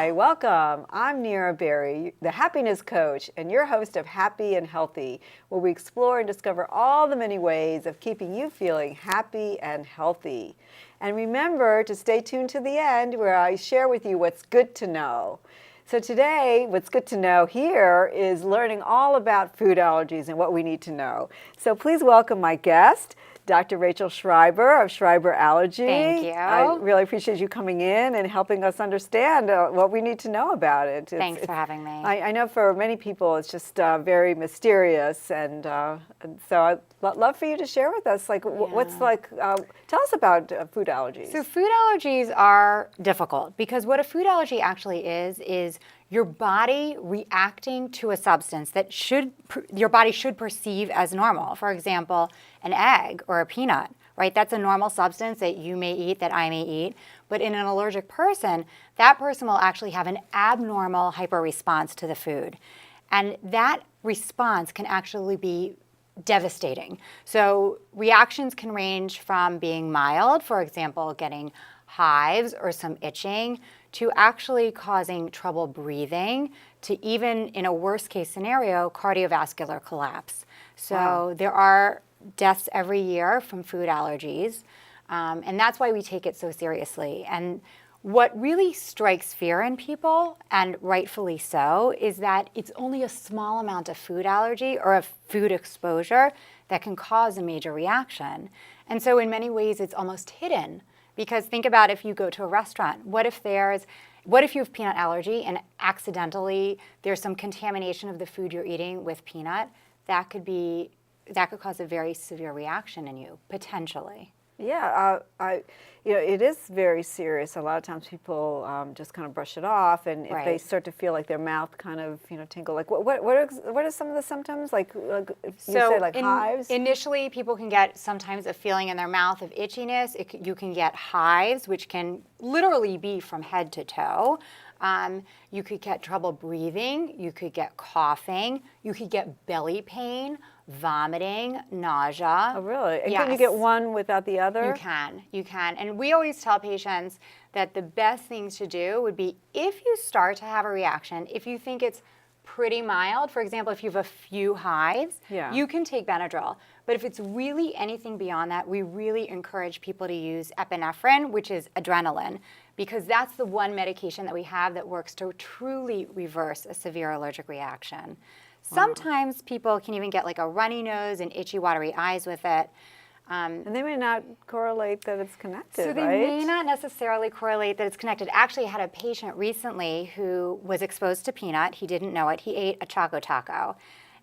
Hi, welcome. I'm Nira Berry, the happiness coach and your host of Happy and Healthy, where we explore and discover all the many ways of keeping you feeling happy and healthy. And remember to stay tuned to the end where I share with you what's good to know. So today, what's good to know here is learning all about food allergies and what we need to know. So please welcome my guest, Dr. Rachel Schreiber of Schreiber Allergy. Thank you. I really appreciate you coming in and helping us understand what we need to know about it. Thanks for having me. I know for many people it's just very mysterious, and so I'd love for you to share with us, what's tell us about food allergies. So food allergies are difficult because what a food allergy actually is your body reacting to a substance that your body should perceive as normal. For example, an egg or a peanut, right? That's a normal substance that you may eat, that I may eat. But in an allergic person, that person will actually have an abnormal hyperresponse to the food. And that response can actually be devastating. So reactions can range from being mild, for example, getting hives or some itching, to actually causing trouble breathing, to even, in a worst case scenario, cardiovascular collapse. So there are deaths every year from food allergies, and that's why we take it so seriously. And what really strikes fear in people, and rightfully so, is that it's only a small amount of food allergy or a food exposure that can cause a major reaction. And so in many ways, it's almost hidden. Because think about if you go to a restaurant, what if you have peanut allergy and accidentally there's some contamination of the food you're eating with peanut? That could cause a very severe reaction in you, potentially. Yeah, it is very serious. A lot of times people just kind of brush it off, and if they start to feel like their mouth kind of tingle, like what are some of the symptoms? Like if you say hives? Initially, people can get sometimes a feeling in their mouth of itchiness. You can get hives, which can literally be from head to toe. You could get trouble breathing. You could get coughing. You could get belly pain, vomiting, nausea. Oh, really? And yes. Can you get one without the other? You can. And we always tell patients that the best things to do would be if you start to have a reaction, if you think it's pretty mild, for example, if you have a few hives, you can take Benadryl. But if it's really anything beyond that, we really encourage people to use epinephrine, which is adrenaline, because that's the one medication that we have that works to truly reverse a severe allergic reaction. Sometimes people can even get like a runny nose and itchy, watery eyes with it. And they may not correlate that it's connected, So they may not necessarily correlate that it's connected. Actually, I had a patient recently who was exposed to peanut. He didn't know it. He ate a Choco Taco.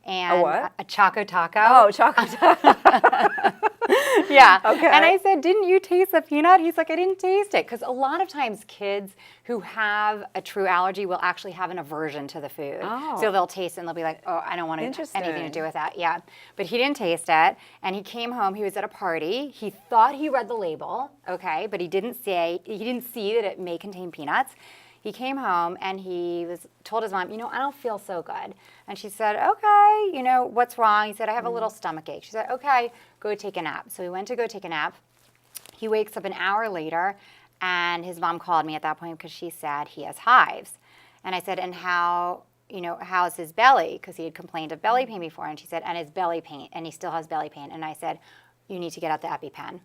And a what? A Choco Taco. Oh, Choco Taco. Yeah. Okay. And I said, didn't you taste the peanut? He's like, I didn't taste it. Because a lot of times kids who have a true allergy will actually have an aversion to the food. Oh. So they'll taste it and they'll be like, oh, I don't want anything to do with that. Yeah. But he didn't taste it. And he came home. He was at a party. He thought he read the label, okay, but he didn't see that it may contain peanuts. He came home and he told his mom, I don't feel so good. And she said, okay, what's wrong? He said, I have a little stomach ache. She said, okay, go take a nap. So he went to go take a nap. He wakes up an hour later, and his mom called me at that point because she said he has hives. And I said, and how's his belly? Because he had complained of belly pain before. And she said, and his belly pain, and he still has belly pain. And I said, you need to get out the EpiPen.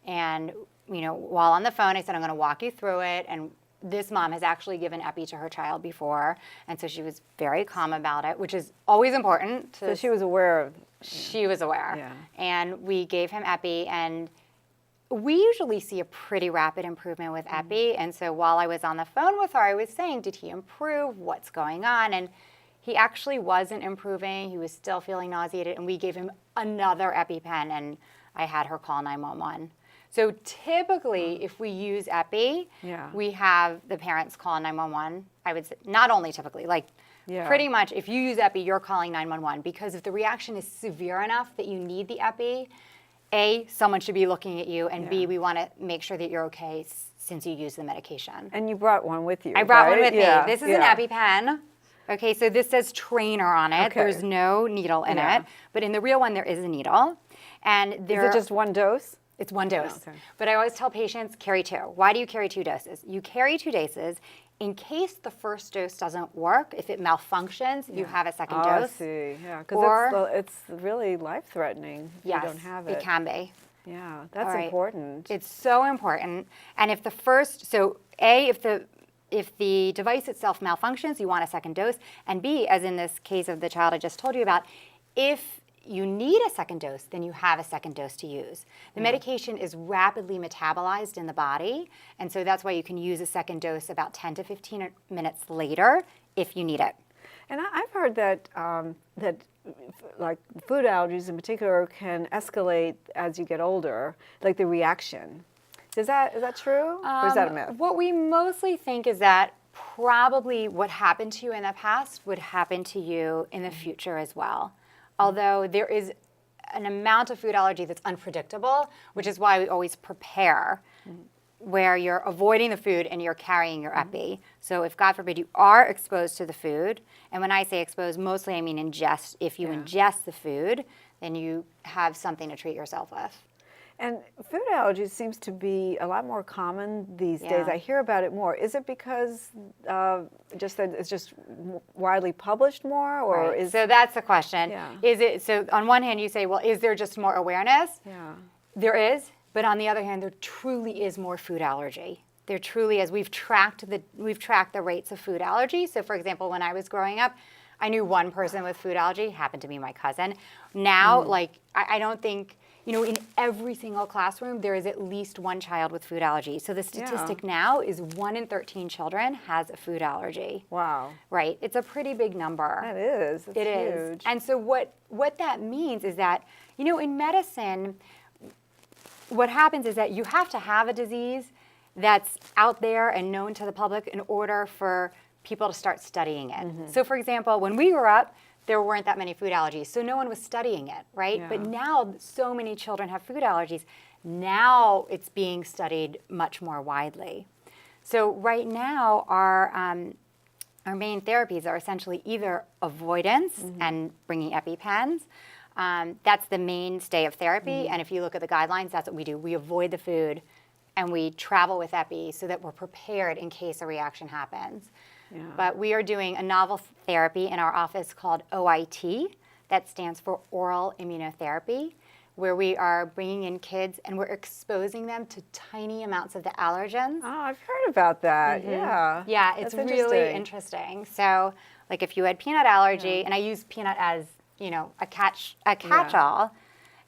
And, while on the phone, I said, I'm going to walk you through it. And this mom has actually given Epi to her child before, and so she was very calm about it, which is always important. So she was aware of. She was aware. Yeah. And we gave him Epi, and we usually see a pretty rapid improvement with Epi. And so while I was on the phone with her, I was saying, did he improve? What's going on? And he actually wasn't improving. He was still feeling nauseated, and we gave him another EpiPen, and I had her call 911. So typically, if we use Epi, we have the parents call 911. I would say, not only typically, pretty much if you use Epi, you're calling 911, because if the reaction is severe enough that you need the Epi, A, someone should be looking at you, and B, we want to make sure that you're okay since you use the medication. And you brought one with you, I brought one right? with me. This is an EpiPen. Okay, so this says trainer on it. Okay. There's no needle in it, but in the real one, there is a needle. And Is it just one dose? It's one dose. Oh, okay. But I always tell patients, carry two. Why do you carry two doses? You carry two doses in case the first dose doesn't work, if it malfunctions, you have a second dose. I see. Yeah, because it's really life-threatening if Yes, you don't have it. it can be. Yeah, that's All right. important. It's so important. And if the first, so A, if the device itself malfunctions, you want a second dose. And B, as in this case of the child I just told you about, if you need a second dose, then you have a second dose to use. The medication is rapidly metabolized in the body, and so that's why you can use a second dose about 10 to 15 minutes later if you need it. And I've heard that like food allergies in particular can escalate as you get older, like the reaction. Is that true, or is that a myth? What we mostly think is that probably what happened to you in the past would happen to you in the future as well. Although there is an amount of food allergy that's unpredictable, which is why we always prepare, where you're avoiding the food and you're carrying your epi. So if, God forbid, you are exposed to the food, and when I say exposed, mostly I mean ingest. If you ingest the food, then you have something to treat yourself with. And food allergies seems to be a lot more common these days. Yeah. I hear about it more. Is it because just that it's just widely published more, or Right. is So that's the question. Yeah. Is it, so on one hand you say, well, is there just more awareness? Yeah. There is, but on the other hand, there truly is more food allergy. There truly is. We've tracked the rates of food allergy. So for example, when I was growing up, I knew one person with food allergy, happened to be my cousin. Now, like, I don't think, in every single classroom, there is at least one child with food allergy. So the statistic now is 1 in 13 children has a food allergy. Wow. Right? It's a pretty big number. That is. It's It is. huge. And so what that means is that, in medicine, what happens is that you have to have a disease that's out there and known to the public in order for people to start studying it. So for example, when we grew up, there weren't that many food allergies, so no one was studying it, right? Yeah. But now so many children have food allergies. Now it's being studied much more widely. So right now our main therapies are essentially either avoidance and bringing EpiPens. That's the mainstay of therapy, and if you look at the guidelines, that's what we do. We avoid the food and we travel with Epi so that we're prepared in case a reaction happens. Yeah. But we are doing a novel therapy in our office called OIT, that stands for oral immunotherapy, where we are bringing in kids and we're exposing them to tiny amounts of the allergens. Oh, I've heard about that. Yeah. Yeah, it's That's really interesting. So, like if you had peanut allergy, and I use peanut as, a catch-all,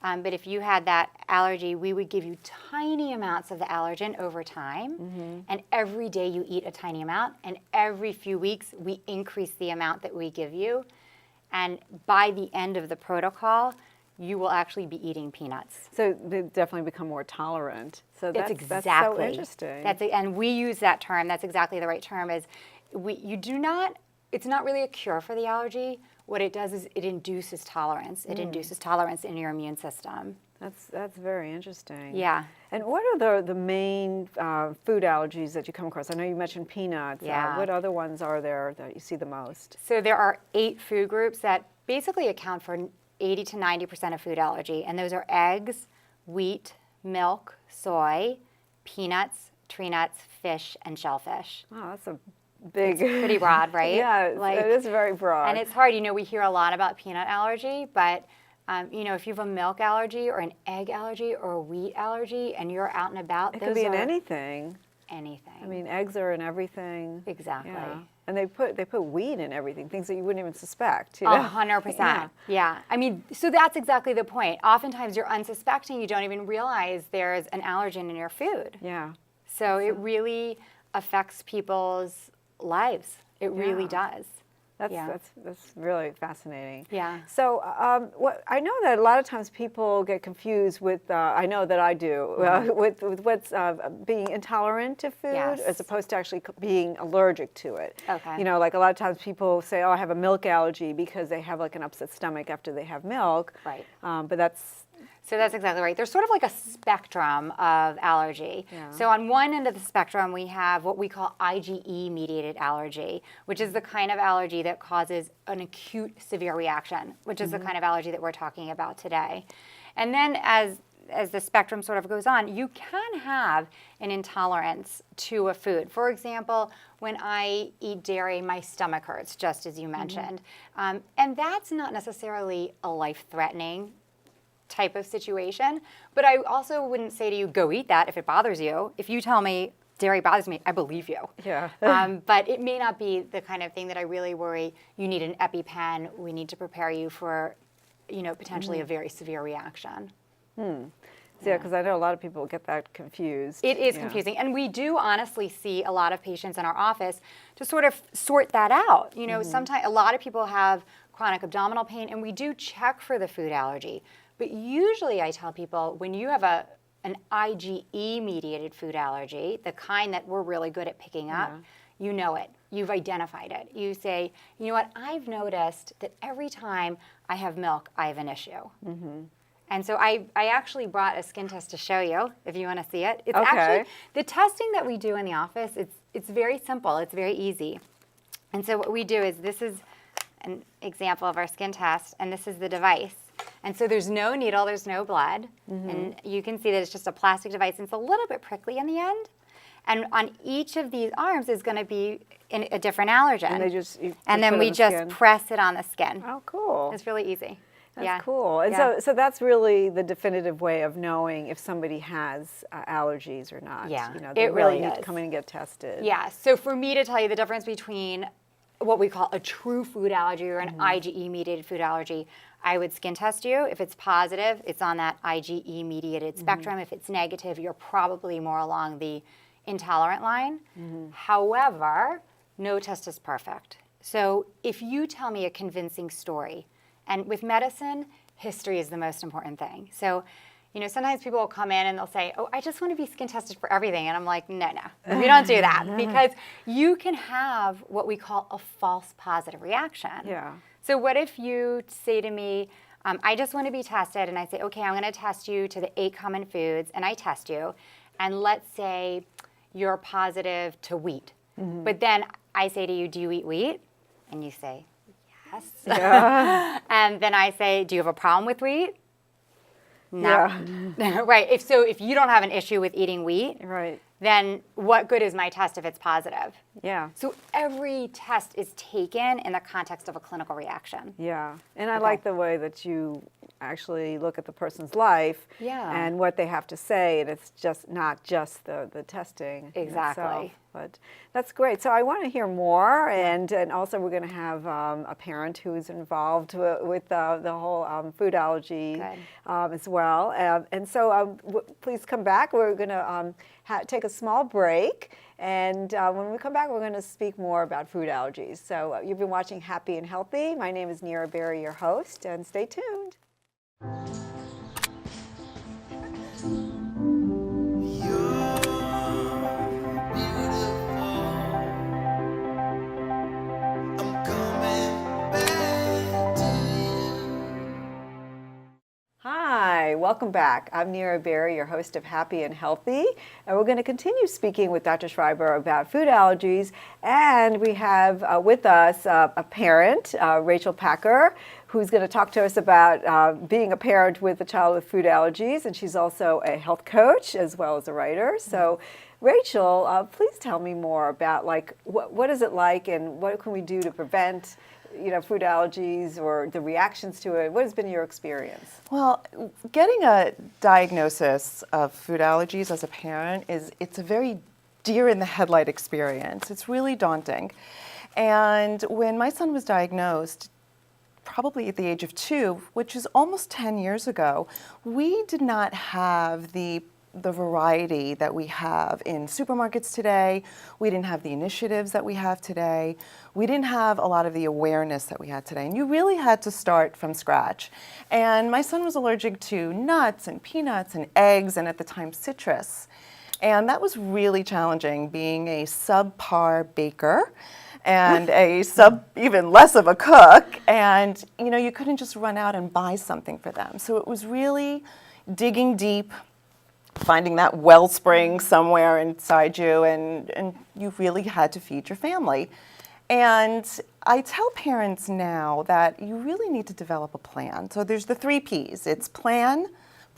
but if you had that allergy, we would give you tiny amounts of the allergen over time, and every day you eat a tiny amount, and every few weeks we increase the amount that we give you, and by the end of the protocol, you will actually be eating peanuts. So they definitely become more tolerant. So that's exactly. that's so interesting. And we use that term. That's exactly the right term. It's not really a cure for the allergy. What it does is it induces tolerance. It induces tolerance in your immune system. That's very interesting. Yeah. And what are the main food allergies that you come across? I know you mentioned peanuts. Yeah. What other ones are there that you see the most? So there are 8 food groups that basically account for 80 to 90% of food allergy, and those are eggs, wheat, milk, soy, peanuts, tree nuts, fish, and shellfish. Oh, that's a big... It's pretty broad, right? Yeah, it is very broad. And it's hard. We hear a lot about peanut allergy, but if you have a milk allergy or an egg allergy or a wheat allergy and you're out and about, it could be in anything. Anything. I mean, eggs are in everything. Exactly. Yeah. And they put wheat in everything, things that you wouldn't even suspect. 100%. Yeah. I mean, so that's exactly the point. Oftentimes you're unsuspecting, you don't even realize there's an allergen in your food. Yeah. So it really affects people's lives. It really does. That's really fascinating. Yeah. So I know that a lot of times people get confused with, I know that I do, with what's being intolerant to food as opposed to actually being allergic to it. Okay. Like a lot of times people say, oh, I have a milk allergy because they have like an upset stomach after they have milk. Right. But that's... So that's exactly right. There's sort of like a spectrum of allergy. Yeah. So on one end of the spectrum, we have what we call IgE-mediated allergy, which is the kind of allergy that causes an acute severe reaction, which is the kind of allergy that we're talking about today. And then as as the spectrum sort of goes on, you can have an intolerance to a food. For example, when I eat dairy, my stomach hurts, just as you mentioned. And that's not necessarily a life-threatening type of situation, but I also wouldn't say to you, go eat that if it bothers you. If you tell me dairy bothers me, I believe you. Yeah. But it may not be the kind of thing that I really worry. You need an EpiPen. We need to prepare you for, potentially a very severe reaction. Yeah, because I know a lot of people get that confused. It is confusing. And we do honestly see a lot of patients in our office to sort of sort that out. Sometimes a lot of people have chronic abdominal pain, and we do check for the food allergy. But usually I tell people, when you have an IgE-mediated food allergy, the kind that we're really good at picking up, you know it. You've identified it. You say, you know what, I've noticed that every time I have milk, I have an issue. And so I actually brought a skin test to show you, if you want to see it. It's actually, the testing that we do in the office, it's very simple. It's very easy. And so what we do is, this is an example of our skin test, and this is the device. And so there's no needle, there's no blood, and you can see that it's just a plastic device, and it's a little bit prickly in the end. And on each of these arms is going to be a different allergen. And then we just press it on the skin. Oh, cool. It's really easy. That's cool. And so that's really the definitive way of knowing if somebody has allergies or not. Yeah, They it really need is. to come in and get tested. Yeah, so for me to tell you the difference between what we call a true food allergy or an IgE-mediated food allergy, I would skin test you. If it's positive, it's on that IgE-mediated spectrum. If it's negative, you're probably more along the intolerant line. However, no test is perfect. So if you tell me a convincing story, and with medicine, history is the most important thing. So, sometimes people will come in and they'll say, oh, I just want to be skin tested for everything. And I'm like, no, we don't do that, because you can have what we call a false positive reaction. Yeah. So what if you say to me, I just want to be tested, and I say, okay, I'm going to test you to the 8 common foods, and I test you, and let's say you're positive to wheat. But then I say to you, do you eat wheat? And you say, yes. Yeah. And then I say, do you have a problem with wheat? No. Yeah. Right. If you don't have an issue with eating wheat, Right. then what good is my test if it's positive? Yeah. So every test is taken in the context of a clinical reaction. Yeah. And I like the way that you actually look at the person's life and what they have to say, and it's just not just the testing Exactly. itself. But that's great. So I want to hear more, and also we're going to have a parent who's involved with the whole food allergy as well. And so please come back. We're going to take a small break, and when we come back, we're going to speak more about food allergies. So you've been watching Happy and Healthy. My name is Nira Berry, your host, and stay tuned. Hi, welcome back. I'm Nira Berry, your host of Happy and Healthy, and we're going to continue speaking with Dr. Schreiber about food allergies, and we have with us a parent, Rachel Packer, who's going to talk to us about being a parent with a child with food allergies, and she's also a health coach as well as a writer. So Rachel, please tell me more about what is it like, and what can we do to prevent food allergies or the reactions to it? What has been your experience? Well, getting a diagnosis of food allergies as a parent it's a very deer in the headlight experience. It's really daunting. And when my son was diagnosed, probably at the age of 2, which is almost 10 years ago, we did not have the variety that we have in supermarkets today. We didn't have the initiatives that we have today. We didn't have a lot of the awareness that we had today. And you really had to start from scratch. And my son was allergic to nuts and peanuts and eggs, and at the time citrus. And that was really challenging, being a subpar baker and even less of a cook. And you couldn't just run out and buy something for them. So it was really digging deep, finding that wellspring somewhere inside you, and you really had to feed your family. And I tell parents now that you really need to develop a plan. So there's the 3 Ps. It's plan,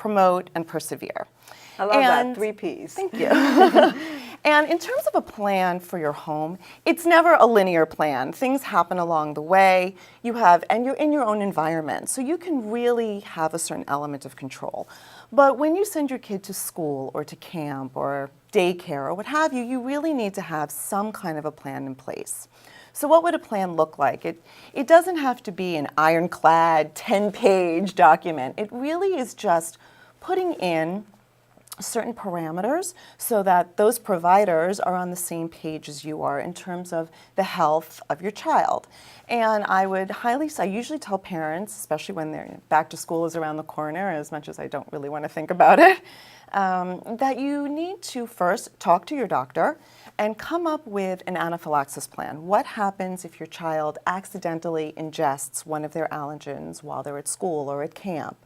promote, and persevere. I love that, 3 Ps. Thank you. And in terms of a plan for your home, it's never a linear plan. Things happen along the way. And you're in your own environment, so you can really have a certain element of control. But when you send your kid to school or to camp or daycare or what have you, you really need to have some kind of a plan in place. So what would a plan look like? It doesn't have to be an ironclad 10-page document. It really is just putting in certain parameters so that those providers are on the same page as you are in terms of the health of your child. And I usually tell parents, especially when they're back to school is around the corner, as much as I don't really want to think about it, that you need to first talk to your doctor and come up with an anaphylaxis plan. What happens if your child accidentally ingests one of their allergens while they're at school or at camp?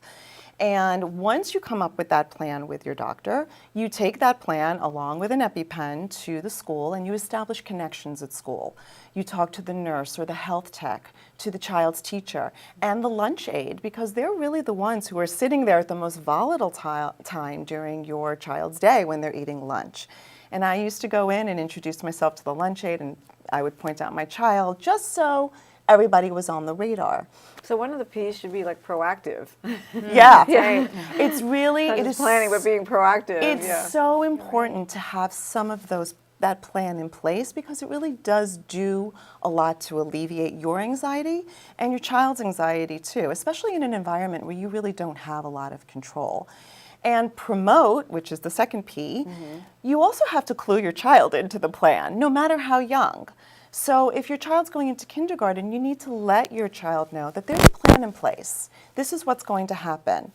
And once you come up with that plan with your doctor, you take that plan along with an EpiPen to the school and you establish connections at school. You talk to the nurse or the health tech, to the child's teacher, and the lunch aide, because they're really the ones who are sitting there at the most volatile time during your child's day when they're eating lunch. And I used to go in and introduce myself to the lunch aide, and I would point out my child just so everybody was on the radar. So one of the P's should be like proactive. Yeah, Yeah. it's really, Not it just is planning, but being proactive. It's so important to have some of that plan in place because it really does do a lot to alleviate your anxiety and your child's anxiety too, especially in an environment where you really don't have a lot of control. And promote, which is the second P, you also have to clue your child into the plan, no matter how young. So if your child's going into kindergarten, you need to let your child know that there's a plan in place. This is what's going to happen.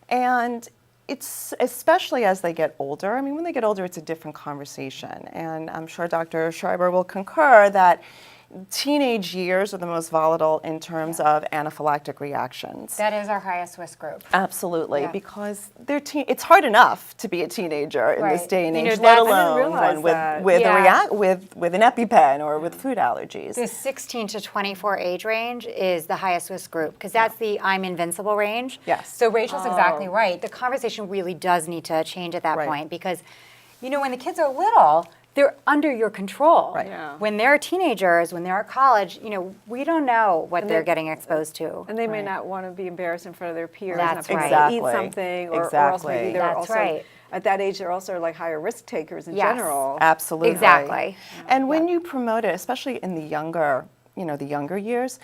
And it's especially as they get older. I mean, when they get older, it's a different conversation. And I'm sure Dr. Schreiber will concur that teenage years are the most volatile in terms of anaphylactic reactions. That is our highest risk group. Absolutely, Yeah. because it's hard enough to be a teenager in this Right. day and You know, age, that's- let I didn't alone realize one that. with an EpiPen or with food allergies. The 16 to 24 age range is the highest risk group because that's the I'm invincible range. Yes. So Rachel's exactly right. The conversation really does need to change at that Right. point because, you know, when the kids are little, they're under your control. Right. Yeah. When they're teenagers, when they're at college, you know, we don't know what And they're they- getting exposed to. And they may not want to be embarrassed in front of their peers. That's not right. be able to eat Exactly. something, or else maybe Exactly. they're That's also right. at that age they're also like higher risk takers in Yes. general. Absolutely. Exactly. And when you promote it, especially in the younger years,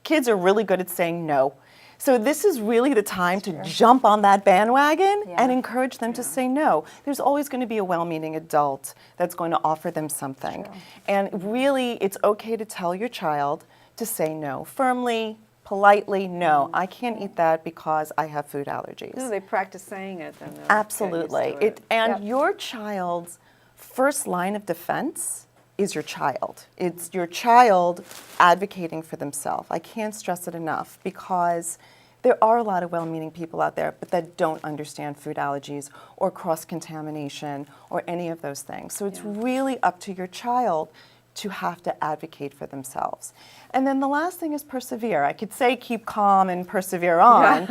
kids are really good at saying no. So this is really the time to jump on that bandwagon Yeah. and encourage them to say no. There's always going to be a well-meaning adult that's going to offer them something. And really, it's okay to tell your child to say no firmly, politely, no, I can't eat that because I have food allergies. No, they practice saying it, then they'll get Absolutely. used to it. Yep. Your child's first line of defense is your child. It's your child advocating for themselves. I can't stress it enough because there are a lot of well-meaning people out there, but that don't understand food allergies or cross-contamination or any of those things. So it's really up to your child to have to advocate for themselves. And then the last thing is persevere. I could say keep calm and persevere on.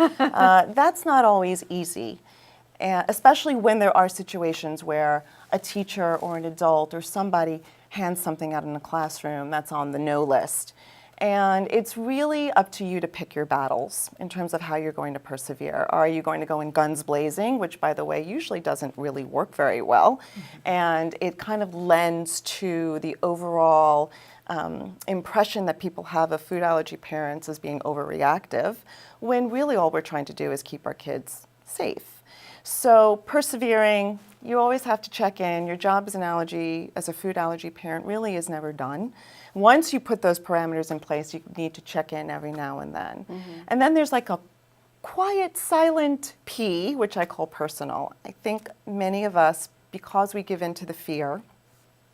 That's not always easy, especially when there are situations where a teacher or an adult or somebody hands something out in the classroom that's on the no list. And it's really up to you to pick your battles in terms of how you're going to persevere. Are you going to go in guns blazing, which, by the way, usually doesn't really work very well, and it kind of lends to the overall impression that people have of food allergy parents as being overreactive, when really all we're trying to do is keep our kids safe. So persevering, you always have to check in. Your job as a food allergy parent really is never done. Once you put those parameters in place, you need to check in every now and then. And then there's like a quiet, silent P, which I call personal. I think many of us, because we give in to the fear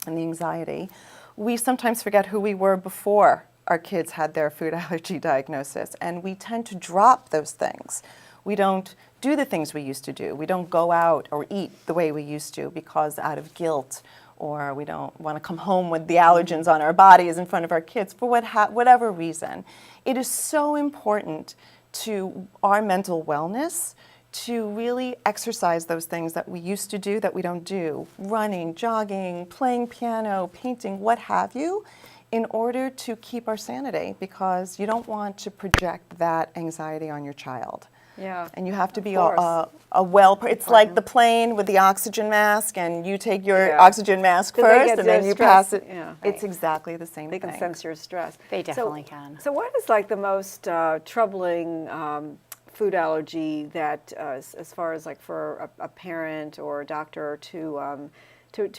and the anxiety, we sometimes forget who we were before our kids had their food allergy diagnosis, and we tend to drop those things. We don't do the things we used to do. We don't go out or eat the way we used to because out of guilt, or we don't want to come home with the allergens on our bodies in front of our kids for whatever reason. It is so important to our mental wellness to really exercise those things that we used to do that we don't do, running, jogging, playing piano, painting, what have you, in order to keep our sanity, because you don't want to project that anxiety on your child. Yeah. And you have to be course. it's like the plane with the oxygen mask, and you take your Yeah. oxygen mask 'Cause they first get and then their you stress, pass it. yeah. It's exactly the same They thing. can sense your stress. They definitely can. So what is like the most troubling food allergy that, as far as like for a parent or a doctor to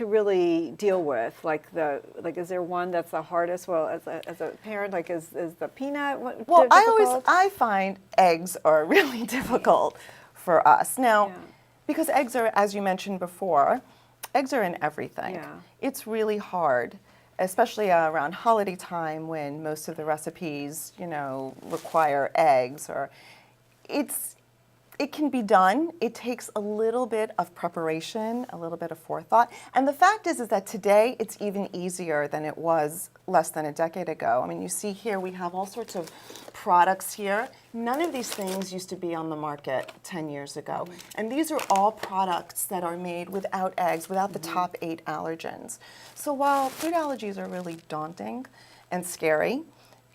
really deal with? Like is there one that's the hardest? Well, as a parent, like is the peanut Well, difficult? I find eggs are really difficult for us. Now, Yeah. because eggs are, as you mentioned before, eggs are in everything. Yeah. It's really hard, especially around holiday time when most of the recipes, require eggs, or it can be done. It takes a little bit of preparation, a little bit of forethought. And the fact is that today it's even easier than it was less than a decade ago. I mean, you see here we have all sorts of products here. None of these things used to be on the market 10 years ago. And these are all products that are made without eggs, without the top 8 allergens. So while food allergies are really daunting and scary,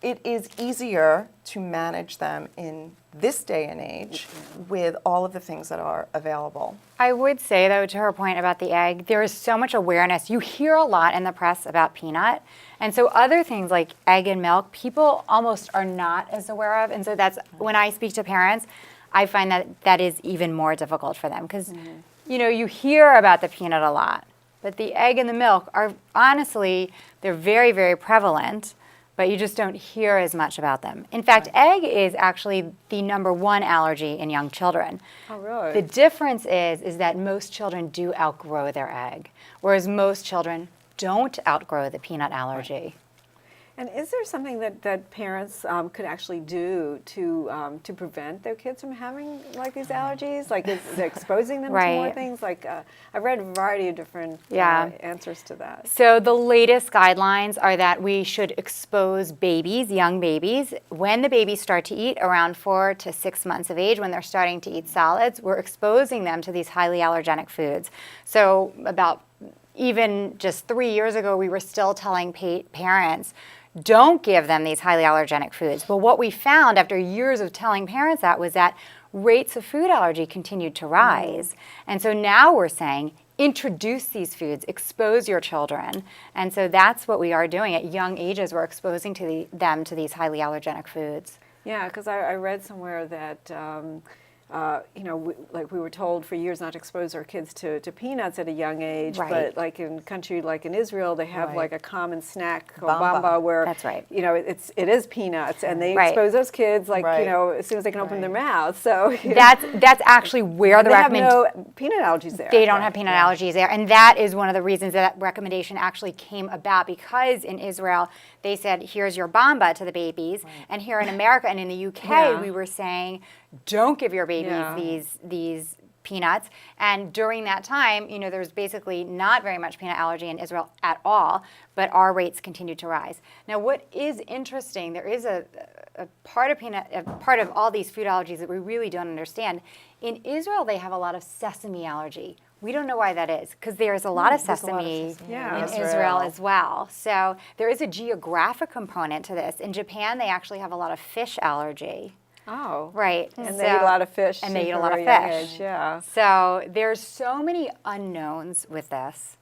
it is easier to manage them in this day and age with all of the things that are available. I would say, though, to her point about the egg, there is so much awareness. You hear a lot in the press about peanut. And so other things like egg and milk, people almost are not as aware of. And so that's when I speak to parents, I find that is even more difficult for them. Because, you hear about the peanut a lot. But the egg and the milk are, honestly, they're very, very prevalent. But you just don't hear as much about them. In fact, egg is actually the #1 allergy in young children. Oh, really? The difference is that most children do outgrow their egg, whereas most children don't outgrow the peanut allergy. And is there something that parents could actually do to prevent their kids from having like these allergies? Like is exposing them to more Right. things? Like I've read a variety of different answers to that. So the latest guidelines are that we should expose babies, young babies, when the babies start to eat around 4 to 6 months of age, when they're starting to eat solids, we're exposing them to these highly allergenic foods. So about even just 3 years ago, we were still telling parents, don't give them these highly allergenic foods. But what we found after years of telling parents that was that rates of food allergy continued to rise. And so now we're saying, introduce these foods, expose your children. And so that's what we are doing at young ages. We're exposing them to these highly allergenic foods. Yeah, because I read somewhere that we were told for years not to expose our kids to peanuts at a young age, Right. but like in country like in Israel, they have Right. like a common snack called Bamba. bamba, where That's right. it is peanuts, and they Right. expose those kids like Right. as soon as they can open their Right. mouths. So That's actually where the they have recommendation. no peanut allergies there. They don't have peanut allergies there. And that is one of the reasons that recommendation actually came about, because in Israel, they said, here's your bamba to the babies. And here in America and in the UK, Yeah. we were saying, don't give your babies Yeah. these peanuts. And during that time, there was basically not very much peanut allergy in Israel at all, but our rates continued to rise. Now, what is interesting, there is a part of all these food allergies that we really don't understand. In Israel, they have a lot of sesame allergy. We don't know why that is, because there's a lot of There's a lot of sesame sesame Yeah. in in Israel as well. So there is a geographic component to this. In Japan, they actually have a lot of fish allergy. Oh, Right. And they eat a lot of fish. And they eat a from lot of very young fish. age, Yeah, So there's so many unknowns with this.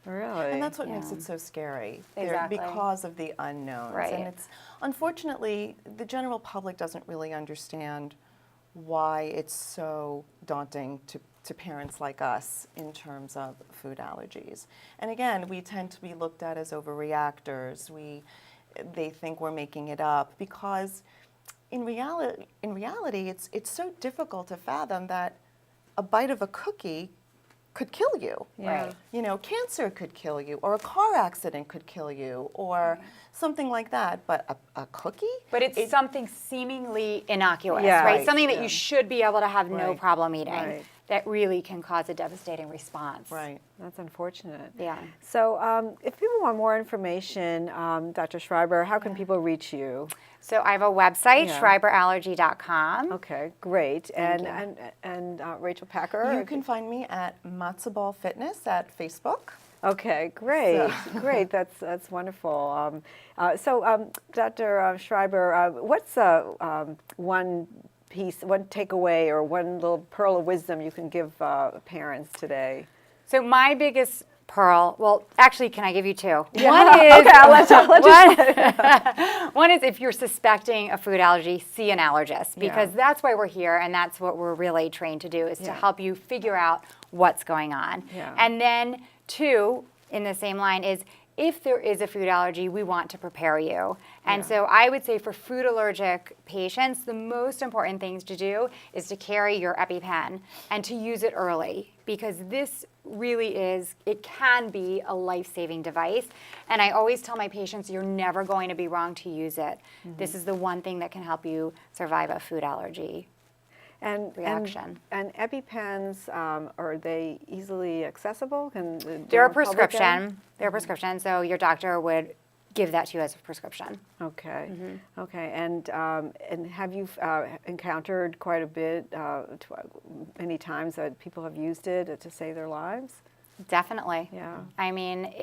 really. And that's what makes it so scary. Exactly. Because of the unknowns. Right. And it's, unfortunately, the general public doesn't really understand why it's so daunting to parents like us in terms of food allergies. And again, we tend to be looked at as overreactors. They think we're making it up, because in reality, it's so difficult to fathom that a bite of a cookie could kill you. Yeah. Right. Cancer could kill you, or a car accident could kill you, or something like that. But a cookie? But it's something seemingly innocuous, Yeah. right? Right, Something that yeah. you should be able to have no Right. problem eating. Right. that really can cause a devastating response. Right. That's unfortunate. Yeah. So if people want more information, Dr. Schreiber, how can people reach you? So I have a website, Yeah. schreiberallergy.com. Okay, great. Thank And Rachel Packer? You can find me at Matzo Ball Fitness at Facebook. Okay, great, great. That's wonderful. Dr. Schreiber, what's one takeaway or one little pearl of wisdom you can give parents today? So my biggest pearl, well, actually, can I give you two? Yeah. One is, Okay, I'll let you one is if you're suspecting a food allergy, see an allergist, because Yeah. that's why we're here, and that's what we're really trained to do, is to Yeah. help you figure out what's going on. Yeah. And then two, in the same line, is if there is a food allergy, we want to prepare you. And so I would say for food allergic patients, the most important things to do is to carry your EpiPen and to use it early, because this really it can be a life-saving device. And I always tell my patients, you're never going to be wrong to use it. This is the one thing that can help you survive a food allergy. Reaction. And EpiPens, are they easily accessible? Can They're a general public get 'em? prescription. They're a prescription, so your doctor would give that to you as a prescription. Okay, okay. And have you encountered quite a bit, many times that people have used it to save their lives? Definitely. Yeah. I mean,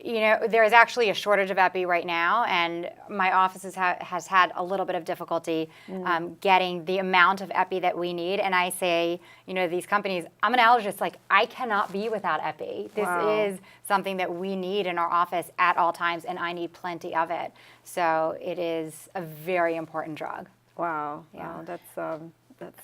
there is actually a shortage of Epi right now, and my office has had a little bit of difficulty getting the amount of Epi that we need. And I say, these companies, I'm an allergist, like, I cannot be without Epi. This Wow. is something that we need in our office at all times, and I need plenty of it. So it is a very important drug. Wow. Yeah. Wow, that's.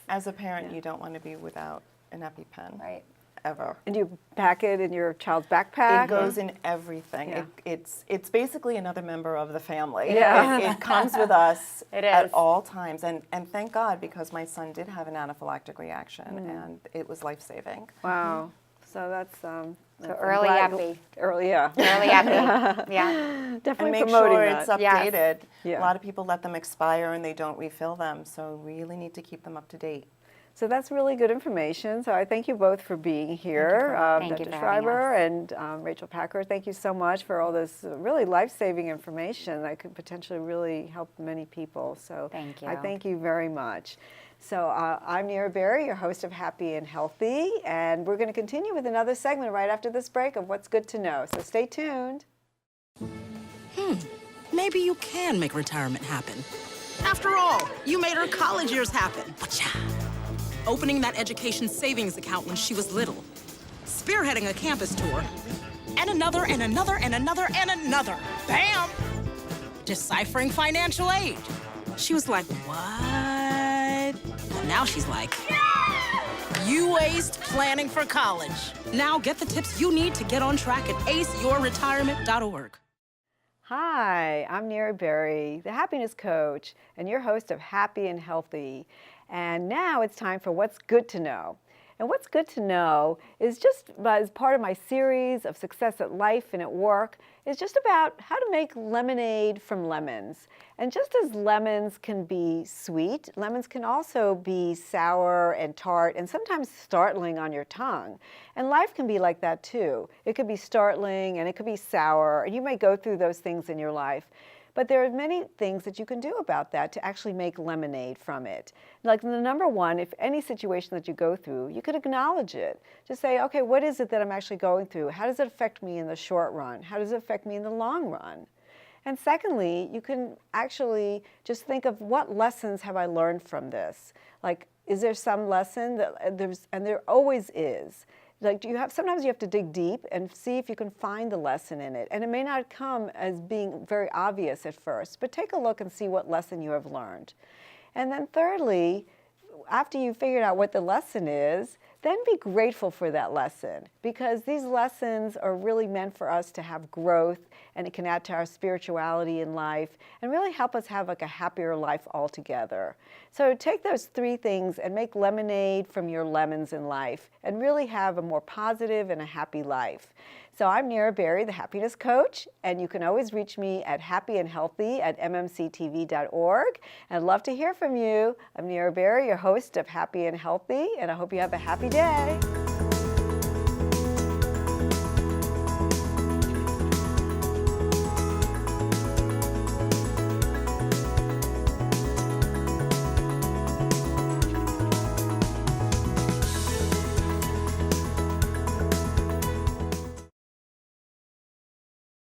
As a parent, you don't want to be without an EpiPen. Right. Ever. And you pack it in your child's backpack? It goes in everything. Yeah. It's basically another member of the family. Yeah. It comes with us It at is. all times. And thank God, because my son did have an anaphylactic reaction, and it was life-saving. Wow. So that's So I'm early glad- Epi. Early, yeah. Early Epi. Yeah. Definitely And make promoting sure that. it's updated. Yeah. A lot of people let them expire and they don't refill them, so really need to keep them up to date. So that's really good information. So I thank you both for being here. Thank you Dr. for having Schreiber and Rachel Packer, thank you so much for all this really life-saving information that could potentially really help many people. So Thank I you. thank you very much. So I'm Nira Berry, your host of Happy and Healthy, and we're going to continue with another segment right after this break of What's Good to Know. So stay tuned. Maybe you can make retirement happen. After all, you made her college years happen. Wacha. Opening that education savings account when she was little. Spearheading a campus tour. And another, and another, and another, and another. Bam! Deciphering financial aid. She was like, what? And now she's like, you aced planning for college. Now get the tips you need to get on track at aceyourretirement.org. Hi, I'm Nira Berry, the happiness coach, and your host of Happy and Healthy. And now it's time for What's Good to Know. And What's Good to Know is just as part of my series of success at life and at work, is just about how to make lemonade from lemons. And just as lemons can be sweet, lemons can also be sour and tart and sometimes startling on your tongue. And life can be like that too. It could be startling and it could be sour, and you may go through those things in your life. But there are many things that you can do about that to actually make lemonade from it. Like the number one, if any situation that you go through, you could acknowledge it. Just say, okay, what is it that I'm actually going through? How does it affect me in the short run? How does it affect me in the long run? And secondly, you can actually just think of what lessons have I learned from this? Like, is there some lesson that and there always is. Like, sometimes you have to dig deep and see if you can find the lesson in it. And it may not come as being very obvious at first, but take a look and see what lesson you have learned. And then thirdly, after you've figured out what the lesson is, then be grateful for that lesson, because these lessons are really meant for us to have growth, and it can add to our spirituality in life and really help us have like a happier life altogether. So take those three things and make lemonade from your lemons in life and really have a more positive and a happy life. So I'm Nira Berry, the happiness coach, and you can always reach me at happyandhealthy@mmctv.org. And I'd love to hear from you. I'm Nira Berry, your host of Happy and Healthy, and I hope you have a happy day.